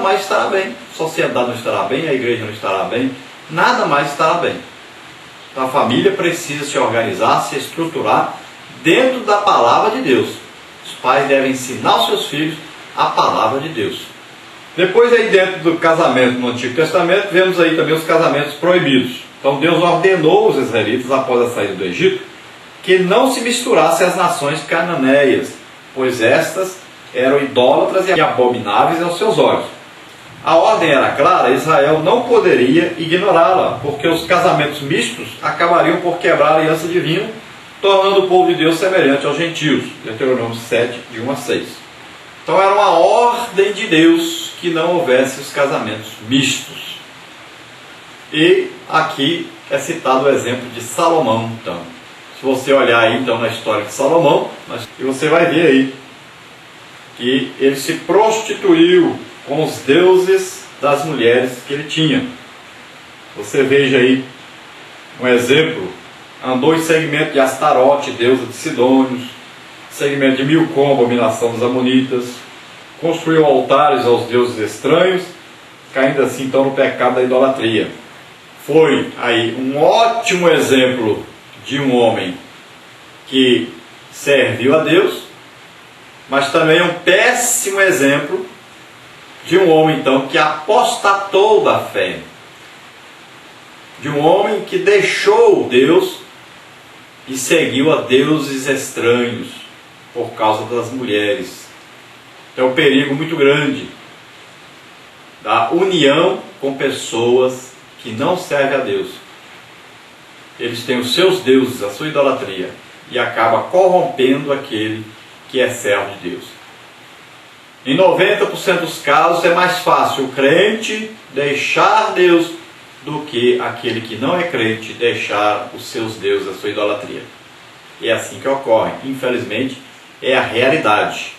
mais estará bem. A sociedade não estará bem, a igreja não estará bem, nada mais estará bem. Então a família precisa se organizar, se estruturar dentro da palavra de Deus. Os pais devem ensinar os seus filhos a palavra de Deus. Depois aí dentro do casamento no Antigo Testamento, vemos aí também os casamentos proibidos. Então Deus ordenou aos israelitas, após a saída do Egito, que não se misturassem as nações cananeias, pois estas eram idólatras e abomináveis aos seus olhos. A ordem era clara, Israel não poderia ignorá-la, porque os casamentos mistos acabariam por quebrar a aliança divina, tornando o povo de Deus semelhante aos gentios. Deuteronômio 7, de 1 a 6. Então era uma ordem de Deus que não houvesse os casamentos mistos. E aqui é citado o exemplo de Salomão. Então, se você olhar aí então na história de Salomão, você vai ver aí que ele se prostituiu com os deuses das mulheres que ele tinha. Você veja aí um exemplo: andou em seguimento de Astarote, deusa de Sidônios, seguimento de Milcom, abominação dos amonitas, construiu altares aos deuses estranhos, caindo assim então no pecado da idolatria. Foi aí um ótimo exemplo de um homem que serviu a Deus, mas também um péssimo exemplo de um homem então que apostatou da fé, de um homem que deixou Deus e seguiu a deuses estranhos por causa das mulheres. É um perigo muito grande da união com pessoas que não servem a Deus. Eles têm os seus deuses, a sua idolatria, e acaba corrompendo aquele que é servo de Deus. Em 90% dos casos é mais fácil o crente deixar Deus do que aquele que não é crente deixar os seus deuses, a sua idolatria. E é assim que ocorre. Infelizmente, é a realidade.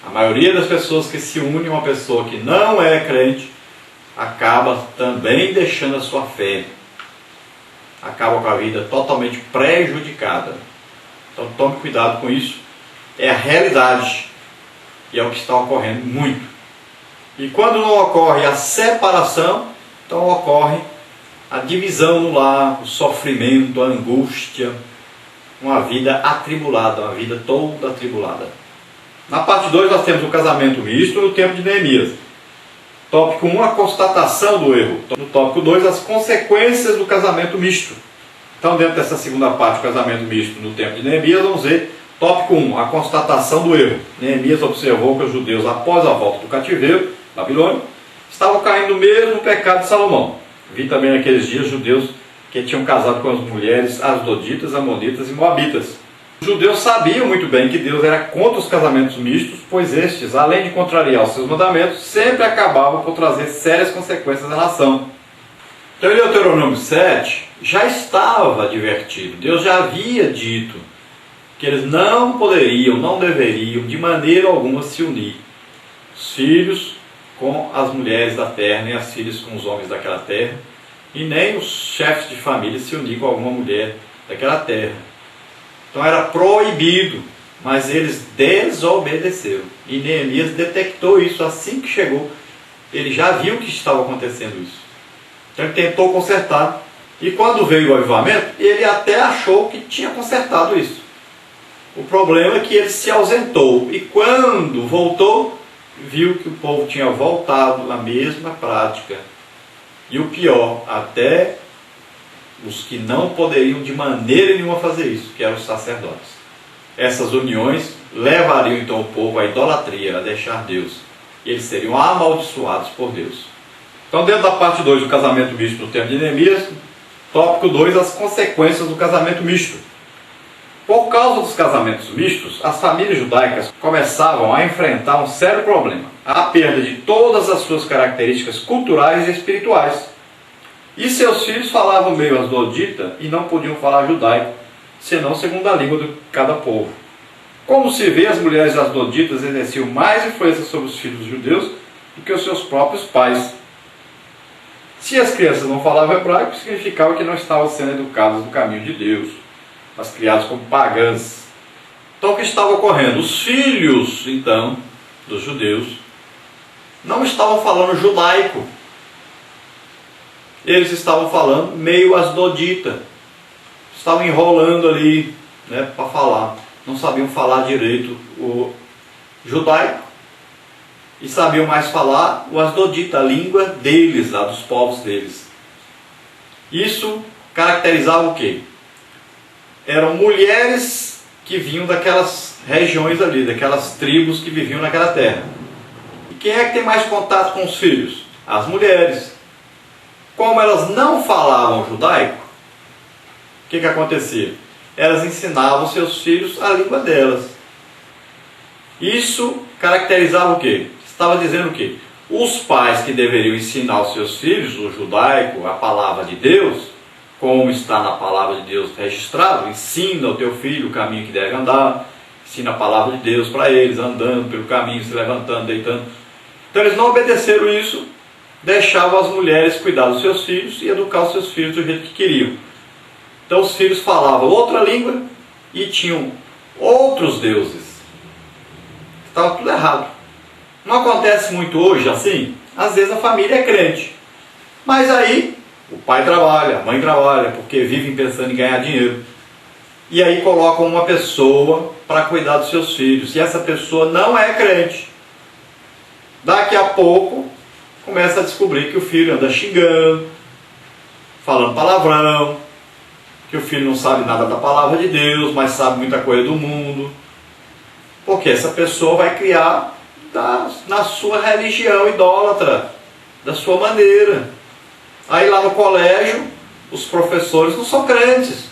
A maioria das pessoas que se unem a uma pessoa que não é crente acaba também deixando a sua fé. Acaba com a vida totalmente prejudicada. Então tome cuidado com isso. É a realidade. E é o que está ocorrendo muito. E quando não ocorre a separação, então ocorre a divisão no lar, o sofrimento, a angústia, uma vida atribulada, uma vida toda atribulada. Na parte 2 nós temos o casamento misto no tempo de Neemias. Tópico 1, a constatação do erro. No tópico 2, as consequências do casamento misto. Então dentro dessa segunda parte, o casamento misto no tempo de Neemias, vamos ver tópico 1, a constatação do erro. Neemias observou que os judeus, após a volta do cativeiro babilônico, estavam caindo no mesmo pecado de Salomão. Vi também naqueles dias judeus que tinham casado com as mulheres asdoditas, amonitas e moabitas. Os judeus sabiam muito bem que Deus era contra os casamentos mistos, pois estes, além de contrariar os seus mandamentos, sempre acabavam por trazer sérias consequências à nação. Então em Deuteronômio 7 já estava advertido, Deus já havia dito que eles não poderiam, não deveriam de maneira alguma se unir, os filhos com as mulheres da terra, nem as filhas com os homens daquela terra, e nem os chefes de família se unir com alguma mulher daquela terra. Então era proibido, mas eles desobedeceram. E Neemias detectou isso assim que chegou. Ele já viu que estava acontecendo isso. Então ele tentou consertar. E quando veio o avivamento, ele até achou que tinha consertado isso. O problema é que ele se ausentou. E quando voltou, viu que o povo tinha voltado à mesma prática. E o pior, até os que não poderiam de maneira nenhuma fazer isso, que eram os sacerdotes. Essas uniões levariam então o povo à idolatria, a deixar Deus. E eles seriam amaldiçoados por Deus. Então dentro da parte 2 do casamento misto no tempo de Neemias, tópico 2, as consequências do casamento misto. Por causa dos casamentos mistos, as famílias judaicas começavam a enfrentar um sério problema: a perda de todas as suas características culturais e espirituais. E seus filhos falavam meio asdodita e não podiam falar judaico, senão segundo a língua de cada povo. Como se vê, as mulheres asdoditas exerciam mais influência sobre os filhos judeus do que os seus próprios pais. Se as crianças não falavam hebraico, significava que não estavam sendo educadas no caminho de Deus, mas criados como pagãs. Então o que estava ocorrendo? Os filhos, então, dos judeus, não estavam falando judaico. Eles estavam falando meio asdodita. Estavam enrolando ali, né, para falar. Não sabiam falar direito o judaico e sabiam mais falar o asdodita, a língua deles, lá dos povos deles. Isso caracterizava o quê? Eram mulheres que vinham daquelas regiões ali, daquelas tribos que viviam naquela terra. E quem é que tem mais contato com os filhos? As mulheres. Como elas não falavam judaico, o que acontecia? Elas ensinavam seus filhos a língua delas. Isso caracterizava o quê? Estava dizendo o quê? Os pais que deveriam ensinar aos seus filhos o judaico, a palavra de Deus, como está na palavra de Deus registrado, ensina ao teu filho o caminho que deve andar, ensina a palavra de Deus para eles, andando pelo caminho, se levantando, deitando. Então eles não obedeceram isso, deixavam as mulheres cuidar dos seus filhos e educar os seus filhos do jeito que queriam. Então os filhos falavam outra língua e tinham outros deuses. Estava tudo errado. Não acontece muito hoje assim? Às vezes a família é crente. Mas aí o pai trabalha, a mãe trabalha, porque vivem pensando em ganhar dinheiro. E aí colocam uma pessoa para cuidar dos seus filhos. E essa pessoa não é crente. Daqui a pouco começa a descobrir que o filho anda xingando, falando palavrão, que o filho não sabe nada da palavra de Deus, mas sabe muita coisa do mundo. Porque essa pessoa vai criar na sua religião idólatra, da sua maneira. Aí lá no colégio, os professores não são crentes.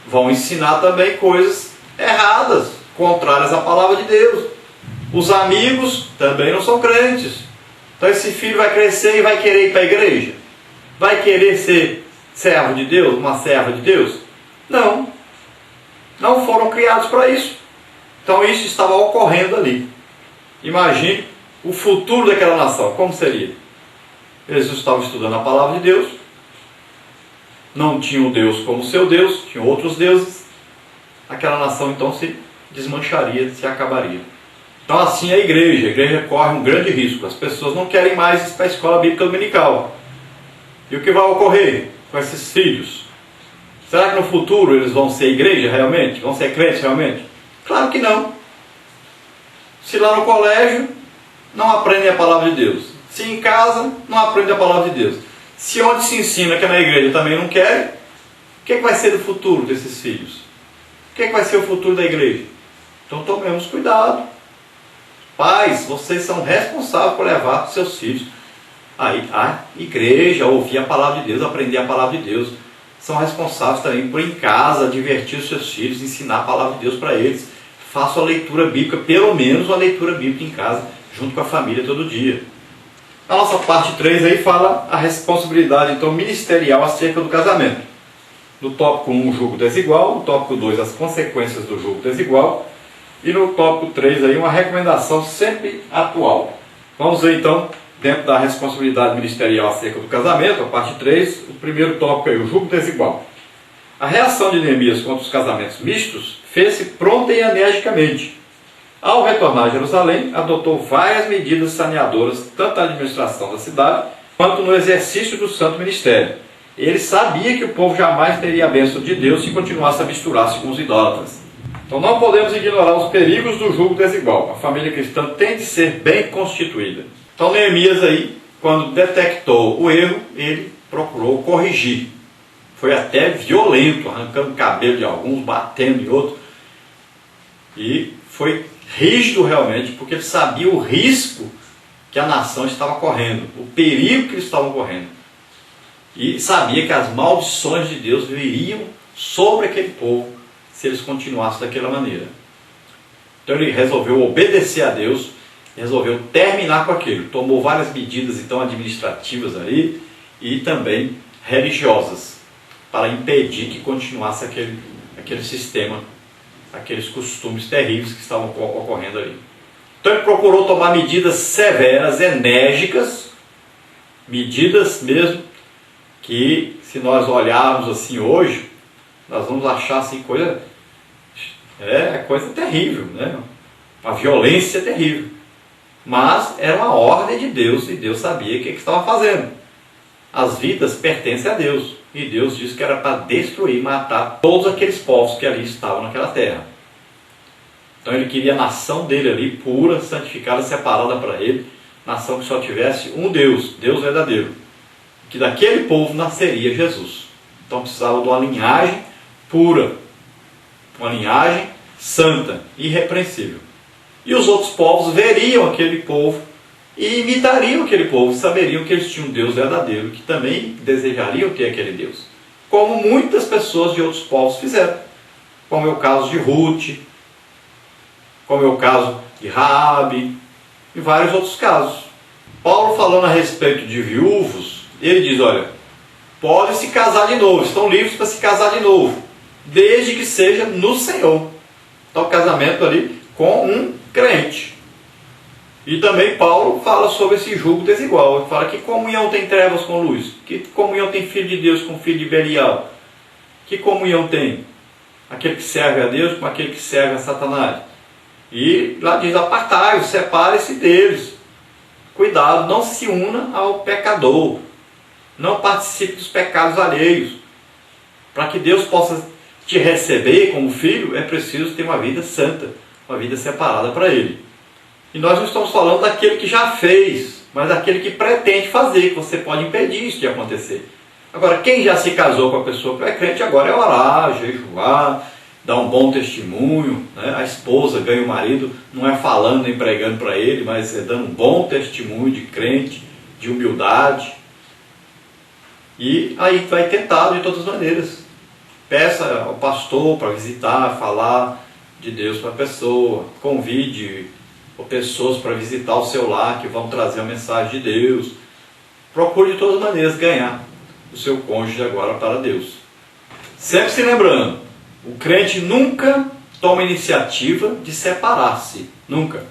Vão ensinar também coisas erradas, contrárias à palavra de Deus. Os amigos também não são crentes. Então esse filho vai crescer e vai querer ir para a igreja? Vai querer ser servo de Deus, uma serva de Deus? Não. Não foram criados para isso. Então isso estava ocorrendo ali. Imagine o futuro daquela nação, como seria? Eles estavam estudando a palavra de Deus, não tinham Deus como seu Deus, tinham outros deuses. Aquela nação então se desmancharia, se acabaria. Então assim é a igreja corre um grande risco. As pessoas não querem mais ir para a escola bíblica dominical. E o que vai ocorrer com esses filhos? Será que no futuro eles vão ser igreja realmente? Vão ser crentes realmente? Claro que não. Se lá no colégio não aprendem a palavra de Deus, se em casa não aprendem a palavra de Deus, se onde se ensina que é na igreja também não querem, o que vai ser do futuro desses filhos? O que vai ser o futuro da igreja? Então tomemos cuidado. Pais, vocês são responsáveis por levar seus filhos à igreja, a ouvir a palavra de Deus, aprender a palavra de Deus. São responsáveis também por em casa divertir os seus filhos, ensinar a palavra de Deus para eles. Faça a leitura bíblica, pelo menos uma leitura bíblica em casa, junto com a família todo dia. A nossa parte 3 aí fala a responsabilidade então ministerial acerca do casamento. No tópico 1, o julgo desigual, no tópico 2, as consequências do julgo desigual, e no tópico 3 aí uma recomendação sempre atual. Vamos ver então, dentro da responsabilidade ministerial acerca do casamento, a parte 3, o primeiro tópico aí, o julgo desigual. A reação de Neemias contra os casamentos mistos fez-se pronta e energicamente. Ao retornar a Jerusalém, adotou várias medidas saneadoras, tanto na administração da cidade, quanto no exercício do santo ministério. Ele sabia que o povo jamais teria a bênção de Deus se continuasse a misturar-se com os idólatras. Então não podemos ignorar os perigos do julgo desigual. A família cristã tem de ser bem constituída. Então Neemias aí, quando detectou o erro, ele procurou corrigir. Foi até violento, arrancando o cabelo de alguns, batendo em outros. E foi rígido realmente, porque ele sabia o risco que a nação estava correndo, o perigo que eles estavam correndo. E sabia que as maldições de Deus viriam sobre aquele povo se eles continuassem daquela maneira. Então ele resolveu obedecer a Deus, resolveu terminar com aquilo. Tomou várias medidas então administrativas aí e também religiosas, para impedir que continuasse aquele sistema, aqueles costumes terríveis que estavam ocorrendo ali. Então ele procurou tomar medidas severas, enérgicas, medidas mesmo que, se nós olharmos assim hoje, nós vamos achar assim coisa terrível, né? Uma violência terrível. Mas era uma ordem de Deus e Deus sabia o que estava fazendo. As vidas pertencem a Deus. E Deus disse que era para destruir, matar todos aqueles povos que ali estavam naquela terra. Então ele queria a nação dele ali, pura, santificada, separada para ele. Nação que só tivesse um Deus, Deus verdadeiro. Que daquele povo nasceria Jesus. Então precisava de uma linhagem pura. Uma linhagem santa, irrepreensível. E os outros povos veriam aquele povo e imitariam aquele povo, saberiam que eles tinham um Deus verdadeiro, que também desejariam ter aquele Deus. Como muitas pessoas de outros povos fizeram. Como é o caso de Ruth, como é o caso de Raabe, e vários outros casos. Paulo, falando a respeito de viúvos, ele diz, olha, podem se casar de novo, estão livres para se casar de novo, desde que seja no Senhor. Então, o casamento ali com um crente. E também Paulo fala sobre esse jugo desigual. Ele fala que comunhão tem trevas com luz, que comunhão tem filho de Deus com filho de Belial, que comunhão tem aquele que serve a Deus com aquele que serve a Satanás. E lá diz, apartai-os, separe-se deles. Cuidado, não se una ao pecador. Não participe dos pecados alheios. Para que Deus possa te receber como filho, é preciso ter uma vida santa, uma vida separada para Ele. E nós não estamos falando daquele que já fez, mas daquele que pretende fazer, que você pode impedir isso de acontecer. Agora, quem já se casou com a pessoa que é crente, agora é orar, jejuar, dar um bom testemunho, né? A esposa ganha o marido, não é falando nem pregando para ele, mas é dando um bom testemunho de crente, de humildade. E aí vai tentar de todas as maneiras. Peça ao pastor para visitar, falar de Deus para a pessoa, convide pessoas para visitar o seu lar, que vão trazer a mensagem de Deus. Procure de todas as maneiras ganhar o seu cônjuge agora para Deus. Sempre se lembrando, o crente nunca toma iniciativa de separar-se. Nunca.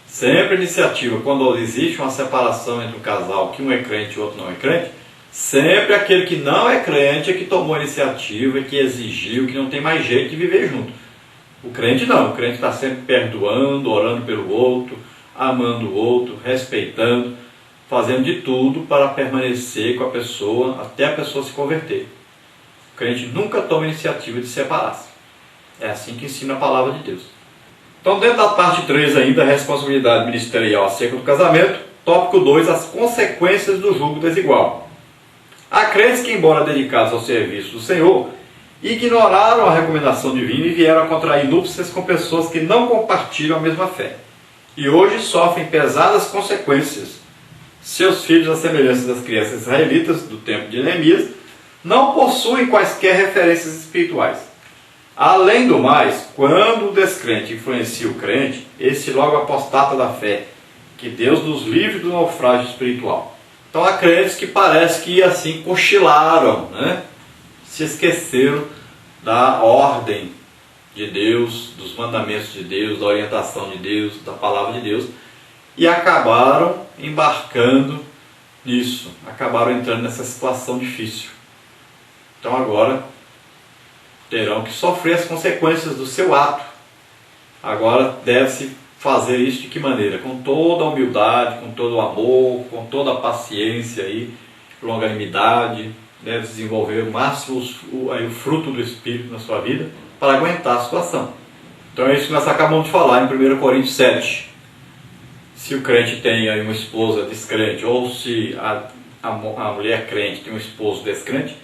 Sempre iniciativa. Quando existe uma separação entre um casal, que um é crente e o outro não é crente, sempre aquele que não é crente é que tomou a iniciativa, que exigiu, que não tem mais jeito de viver junto. O crente não. O crente está sempre perdoando, orando pelo outro, amando o outro, respeitando, fazendo de tudo para permanecer com a pessoa até a pessoa se converter. O crente nunca toma iniciativa de separar-se. É assim que ensina a palavra de Deus. Então, dentro da parte 3 ainda, a responsabilidade ministerial acerca do casamento, tópico 2, as consequências do jugo desigual. Há crentes que, embora dedicados ao serviço do Senhor, ignoraram a recomendação divina e vieram a contrair núpcias com pessoas que não compartilham a mesma fé. E hoje sofrem pesadas consequências. Seus filhos, à semelhança das crianças israelitas do tempo de Neemias, não possuem quaisquer referências espirituais. Além do mais, quando o descrente influencia o crente, esse logo apostata da fé, que Deus nos livre do naufrágio espiritual. Então há crentes que parece que assim cochilaram, né? Se esqueceram da ordem de Deus, dos mandamentos de Deus, da orientação de Deus, da palavra de Deus, e acabaram embarcando nisso, acabaram entrando nessa situação difícil. Então agora terão que sofrer as consequências do seu ato. Agora deve-se fazer isso de que maneira? Com toda a humildade, com todo o amor, com toda a paciência e longanimidade. Deve desenvolver o máximo o fruto do Espírito na sua vida para aguentar a situação. Então é isso que nós acabamos de falar em 1 Coríntios 7. Se o crente tem aí uma esposa descrente, ou se a mulher crente tem um esposo descrente,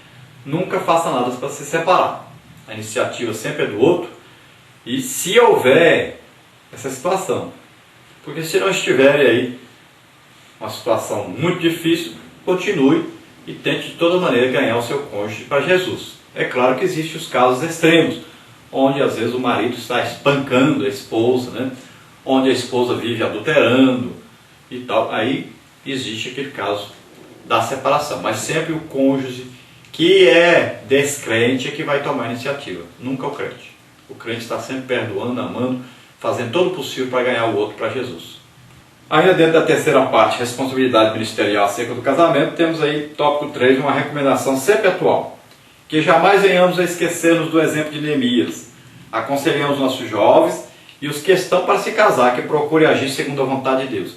nunca faça nada para se separar. A iniciativa sempre é do outro. E se houver essa situação, porque se não estiver aí uma situação muito difícil, continue e tente de toda maneira ganhar o seu cônjuge para Jesus. É claro que existem os casos extremos, onde às vezes o marido está espancando a esposa, né? Onde a esposa vive adulterando e tal. Aí existe aquele caso da separação, mas sempre o cônjuge que é descrente é que vai tomar a iniciativa, nunca o crente. O crente está sempre perdoando, amando, fazendo todo o possível para ganhar o outro para Jesus. Ainda dentro da terceira parte, responsabilidade ministerial acerca do casamento, temos aí, tópico 3, uma recomendação sempre atual. Que jamais venhamos a esquecermos do exemplo de Neemias. Aconselhamos nossos jovens e os que estão para se casar, que procurem agir segundo a vontade de Deus.